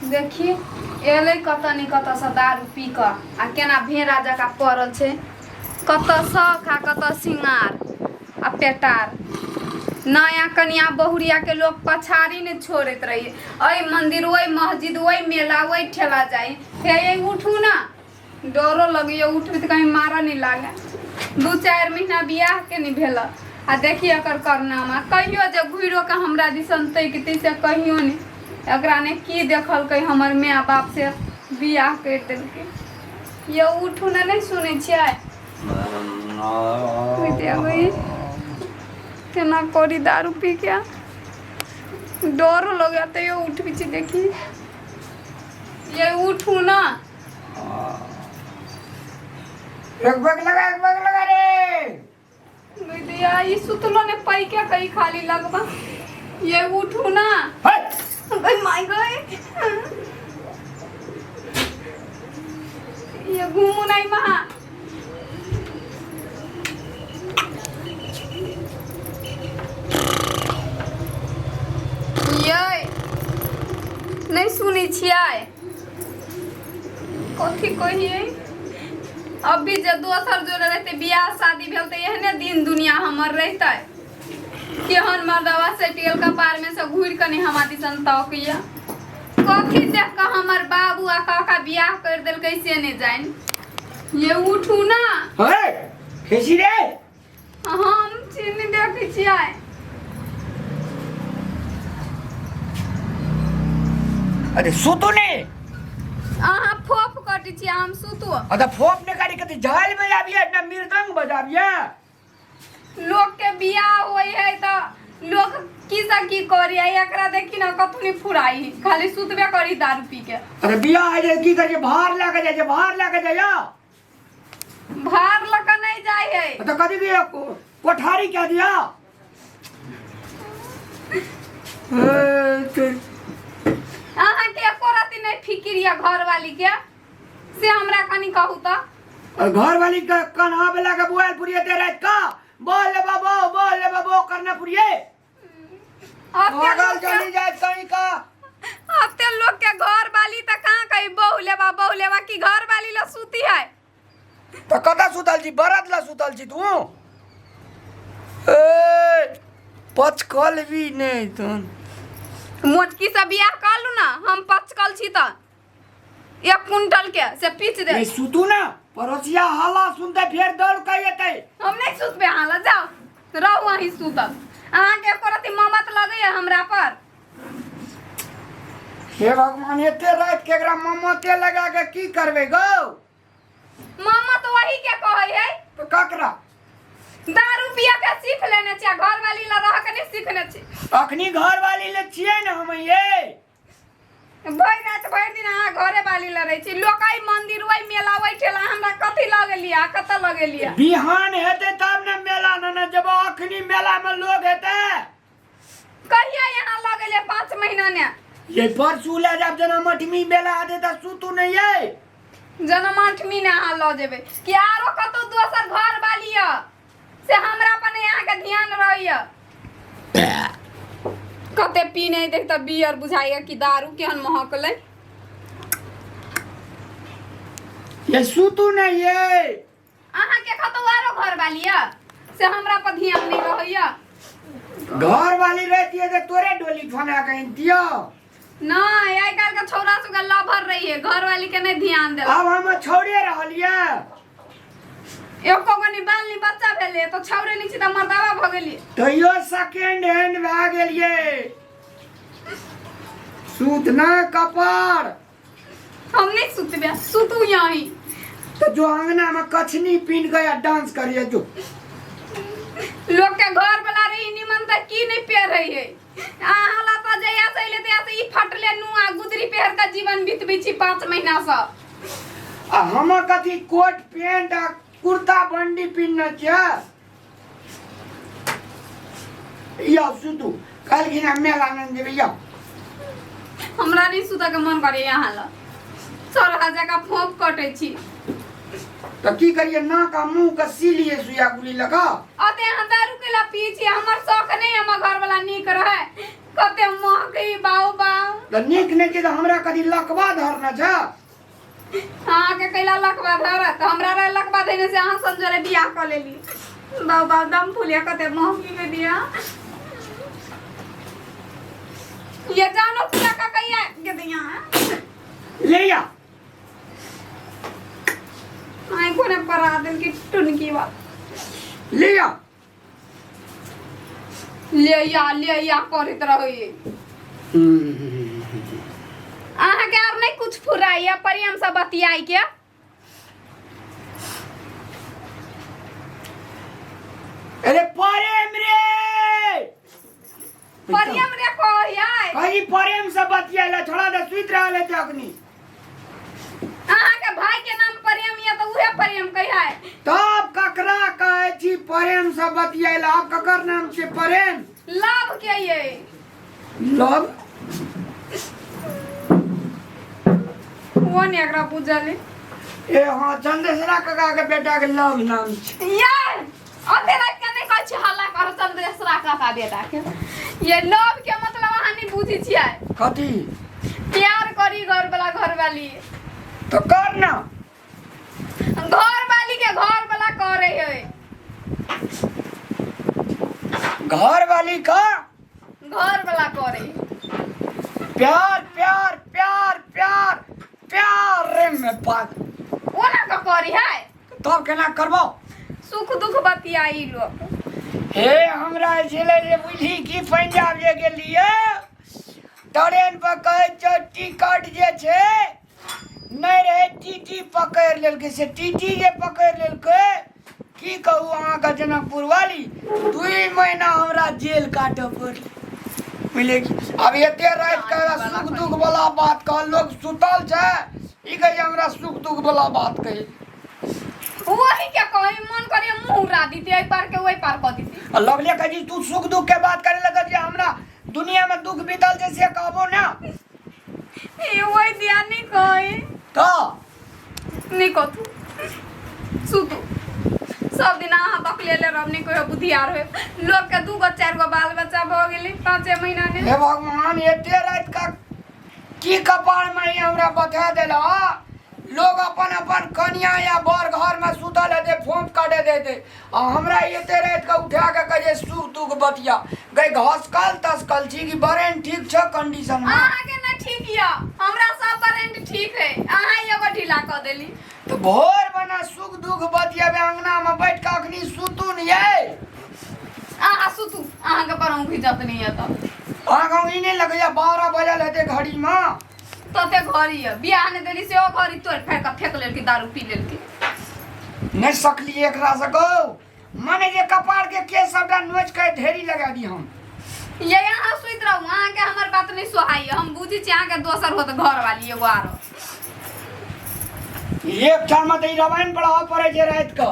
देखिए एले कत नहीं कत से दारू पी कर आ केना भेड़ा जका पड़ल छे कत शौख आ कत सिंगार आ पेटार नया कनिया बहुरिया के लोग पछाड़ी ने छोड़त रहिए ओई मंदिर ओई मस्जिद ओई मेला ओई ठेला जाए हे उठू ना डरो लगे उठबे तो कहीं मारा नहीं लागे 2-4 महीना बियाह के नहीं भेल आ देखिए एकर करनामा कहियो जे घुरो के हमरा दिसन तैक से कहियो नहीं एकरा ने की देखल कई हमर माँ बाप से बियाह कर देलकै ये उठू ना नहीं सुने छियै केना करी दारू पी के डर लगे तो ये उठ भी देखी ये उठू ना लगभग लगा रे दिया ये सुतलो ने पाई क्या कहीं खाली लगवा ये उठू ना गई माय गई ये घूमू नहीं वहाँ ये नहीं सुनी छियै कथी कहिए अभी जे दोसर जोड़े रहते बियाह शादी भेल तो एहने दिन दुनिया हमर रहते केहन मर्दवा से टेल कपार में से घूर के नहीं हमार दिसन तकिया कथी देख के हमर बाबू आ काका बियाह कर देल कैसे नहीं जान ये उठू ना हे खेसी रे हम चीनी देखै छियै अरे सुतू ने अहाँ फोफ कटी छी हम सुतू अदा फोप ने काटी कति झाल में आबिया ना मृदंग बजाबिया लोग के बियाह होई है तो लोग की करी है एकरा देखी ना कतुनी फुराई खाली सुतबे करी दारू पी के अरे बियाह है जे की करे भार लाके जाय भार लाके जाय भार लका नहीं जाय है तो कदी के कोठारी क्या दिया अहाँ के कोराती नहीं फिक्रिया घर वाली के से हमरा कनी कहू तो घर वाली का कन्हा बेला का बुआल पुरिये दे रात का बोल ले बाबू करना पुरिये पागल चली जाए कहीं का अब ते लोग के घर वाली त कहां कहीं बहु लेवा की घर वाली ला सूती है तो कदा सुतल जी बरत ला सुतल जी तू ए पचकल भी नहीं तुम मोटकी से बियाह कर लू ना हम पचकल छी त 1 कुंटल के से पीछ दे ए सुतू ना परोसिया हाला सुनते फिर दौड़ के येते हम नहीं सुतबे हाला जाओ रहू वहीं सुतल अहाँ के कोरती ममत लगे है हमरा पर हे भगवान एते रात के एकरा ममते लगा के की करबे गो ममत वही के कहै है तो ककरा दारू पिया के सीख लेने छिया घर वाली ला रह के नहीं सीखने छी अखनी घर वाली ले छिए ना हम ये भई रात भर दिन अहाँ घरे वाली ला रही छी लोकाई मंदिर वही मेला वही ठेला हमरा कथी लगे लिया कत लगे लिया बिहान हेते तब न मेला न जब अखनी मेला में लोग हेते कहिया यहाँ लगे ले 5 महीना ने ये परसू ले जब जन्माष्टमी मेला आते त सुतू नहीं है जन्माष्टमी ने अहाँ ल जेबे कि आरो कतो दोसर घर वाली है से हमरा पर यहाँ के ध्यान रहिए कते पी नहीं देख त बियर बुझाइए कि दारू केहन महकले ये सुतू नहीं है अहाँ के कतो आरो घर वाली है से हमरा पर ध्यान नहीं रहिए घर वाली रहती है तो तोरे डोली फना कहीं दियो नहीं आई काल का छोरा सुगा लभर रही है घर वाली के नहीं ध्यान दे अब हम छोड़े रहलिए एको गनी बालनी बच्चा भेले तो छौरे नीचे त मर्दावा भ गेली तो यो सेकंड हैंड भ गेलिए सूत ना कपार हम नहीं सुतबे सुतू यहीं तो जो अंगना में कछनी पीन गया डांस करिए जो लोग के घर वाला रही निमन त की नहीं पे रही है आहाला त जया सैले त ऐसे ई फटले नुआ गुदरी पेहर का जीवन बीतबी छी 5 महीना से आ हम कथी कोट पैंट आ कुर्ता बंडी पिन्ने छ या सुतू कल की ना मेला न जेबे या हमरा नहीं सुता के मन करे यहाँ ला सरहा जका फोप कटे छी तो की करिए ना का मुंह का सीलिए सुया गुली लगा अते यहाँ दारू के ला पी छी हमर शौक नहीं हमर घर वाला नीक रहे कते महकी बाऊ बाऊ तो निक नहीं के तो हमरा कदी लकवा धरना छ हाँ के कैला लकवा धरा तो हमरा रे लकवा देने से अहाँ संजोरे बियाह कर लेली बाबा दम फुलिया कते महंगी के दिया ये जानो पूरा का कहिया के दिया ले या आई कोने परा दिन की टुनकी बात ले या ले या करत रही अहाँ के और नहीं कुछ फुराइया परियम सब बतियाई के अरे प्रेम रे परियम रे कहिया कही प्रेम से बतियाला थोड़ा दे सुइत रहले जखनी अहाँ के भाई के नाम परियम या तो उहे परियम कहिया तब ककरा कहे छी प्रेम से बतियाला आप ककर नाम से प्रेम लाभ के ये लव वो ने एकरा पूजले ए हां चंद्रशेखर काका के बेटा के लव नाम छै यार अते रात के नहीं कछ हल्ला कर चंद्रशेखर काका बेटा के ये लव के मतलब अहाँ नहीं बुझी छियै कथी प्यार करी घर वाली तो कर ना घर वाली के घर वाला करे है घर वाली का घर वाला करे प्यार प्यार प्यार प्यार प्यार रे में पाग ओना का करी है तब केना करबो सुख दुख बतियाई लोग हे हमरा छले जे बुझी की पंजाब जे गेलिए ट्रेन पर कहे छ टिकट जे छे नहीं रहे टीटी पकड़ लेलके से टीटी जे पकड़ लेलके की कहू अहाँ का जनकपुर वाली 2 महीना हमरा जेल काटे पड़ल मिले अब एते रात का सुख दुख वाला बात कह लोग सुतल छै ई कहे हमरा सुख दुख वाला बात कहे वही के कही मन करे मुंह उड़ा दीती एई पार के ओई पार कर दीती लगले कही तू सुख दुख के बात करे लगा जे हमरा दुनिया में दुख बीतल छै से कहबो ना ए ओई दिया नहीं कही तो नहीं कथू सुतू सब दिन अहाँ बकले ले रब नहीं कोई बुधियार हो लोग के 2 गो 4 गो बाल बच्चा भ गेली 5 महीना ने हे भगवान एते रात का की कपाल में ही हमरा बता देला लोग अपन अपन कन्या या बर घर में सुतल है दे फोन काटे देते आ हमरा एते रात का उठा के कहे सुख दुख बतिया गई घसकल तसकल छी कि बरेन ठीक छ कंडीशन में अहाँ के ना ठीक या हमरा सब बरेंट ठीक है अहाँ एगो ढीला क देली तो भोर बना सुख दुख बतिया अंगना में बैठ के अखनी सुतू न ये अहाँ सुतू अहाँ के परम इज्जत नहीं है तो अहाँ गाँव ई नहीं लगैया 12 बजल हेते घड़ी में तते घरी है बियाह ने देली से ओ घरी तोड़ फेर के फेंक लेल के दारू पी लेल के नहीं सकली एकरा से कहू माने जे कपार के केस सबटा नोच के ढेरी लगा दी हम ये यहाँ सुइत रहू अहाँ के हमर बात नहीं सोहाई हम बुझी छी अहाँ के दोसर होत घर वाली एगो आरो एक क्षण में तो रामायण पढ़ाव पड़े छे रात का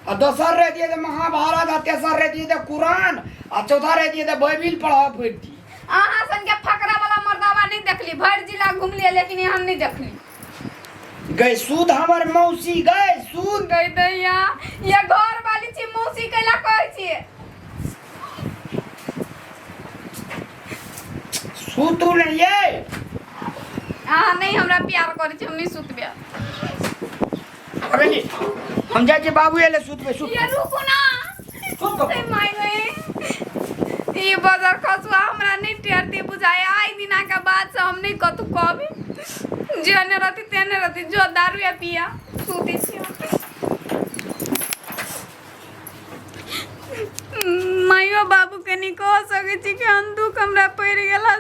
और दोसर रह दिए तो महाभारत और तेसर रह दिए तो कुरान और चौथा रह दिए तो बाइबिल पढ़ाव पड़ती अहाँ सन के फकरा वाला मर्दावा नहीं देखली भर जिला घूम लिए लेकिन हम नहीं देखली गए सूद हमर मौसी गए सूद गई दैया ये घर वाली छी मौसी कैला कहै छी सूतू नहीं ये अहाँ नहीं हमरा प्यार करै छी हम नहीं सुतबे अबे जी हम जाए छे बाबू एले सूतबे सूत ये रुकू ना सूत से माय गए ये बाजार खसुआ हमरा नहीं टेरती बुझाए आई दिना के बाद से हम नहीं कतु कहबे जेने रहती तेने रहती जो दारू या पिया सूती छी माइयो बाबू के नहीं कह सके छी कि हम दुख हमरा पड़ गेला